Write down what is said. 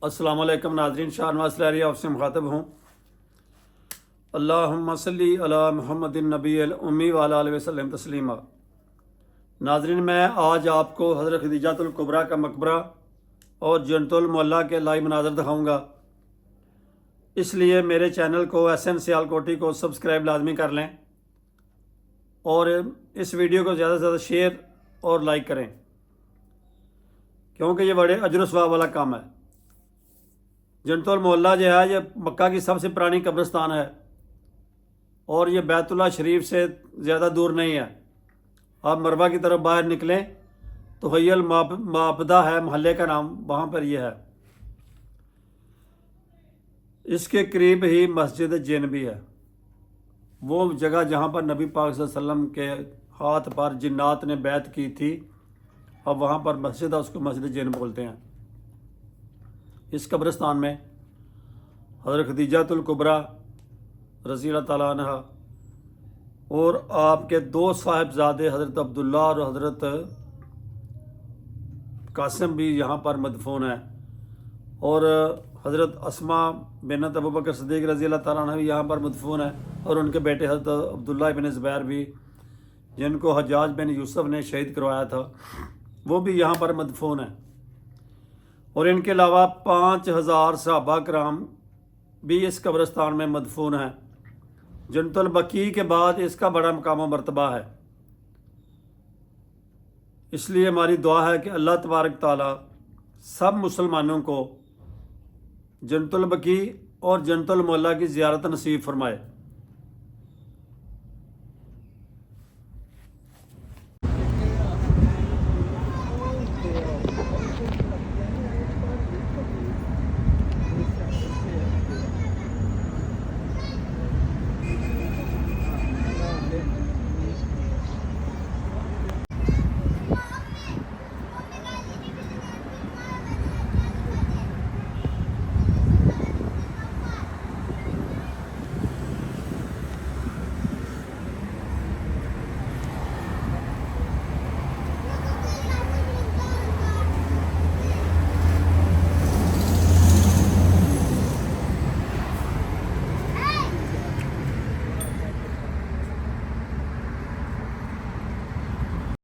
السلام علیکم ناظرین، شاہ نواز لہری آپ سے مخاطب ہوں۔ اللہم صلی علی محمد النبی الامی وعلی آلہ وسلم تسلیما۔ ناظرین، میں آج آپ کو حضرت خدیجہ الکبریٰ کا مقبرہ اور جنت المعلیٰ کے لائیو مناظر دکھاؤں گا، اس لیے میرے چینل کو SN سیالکوٹی کو سبسکرائب لازمی کر لیں اور اس ویڈیو کو زیادہ سے زیادہ شیئر اور لائک کریں، کیونکہ یہ بڑے اجر و ثواب والا کام ہے۔ جنت المعلیٰ جو ہے یہ مکہ کی سب سے پرانی قبرستان ہے اور یہ بیت اللہ شریف سے زیادہ دور نہیں ہے۔ آپ مروہ کی طرف باہر نکلیں تو حی المعبدہ ہے محلے کا نام، وہاں پر یہ ہے۔ اس کے قریب ہی مسجد جن بھی ہے، وہ جگہ جہاں پر نبی پاک صلی اللہ علیہ وسلم کے ہاتھ پر جنات نے بیعت کی تھی، اب وہاں پر مسجد ہے، اس کو مسجد جن بولتے ہیں۔ اس قبرستان میں حضرت خدیجہ الکبریٰ رضی اللہ تعالیٰ عنہ اور آپ کے دو صاحبزادے حضرت عبداللہ اور حضرت قاسم بھی یہاں پر مدفون ہیں، اور حضرت اسماء بنت ابوبکر صدیق رضی اللہ تعالیٰ عنہ بھی یہاں پر مدفون ہیں، اور ان کے بیٹے حضرت عبداللہ بن زبیر بھی، جن کو حجاج بن یوسف نے شہید کروایا تھا، وہ بھی یہاں پر مدفون ہیں۔ اور ان کے علاوہ 5000 صحابہ کرام بھی اس قبرستان میں مدفون ہیں۔ جنت البقیع کے بعد اس کا بڑا مقام و مرتبہ ہے، اس لیے ہماری دعا ہے کہ اللہ تبارک تعالیٰ سب مسلمانوں کو جنت البقیع اور جنت المعلیٰ کی زیارت نصیب فرمائے۔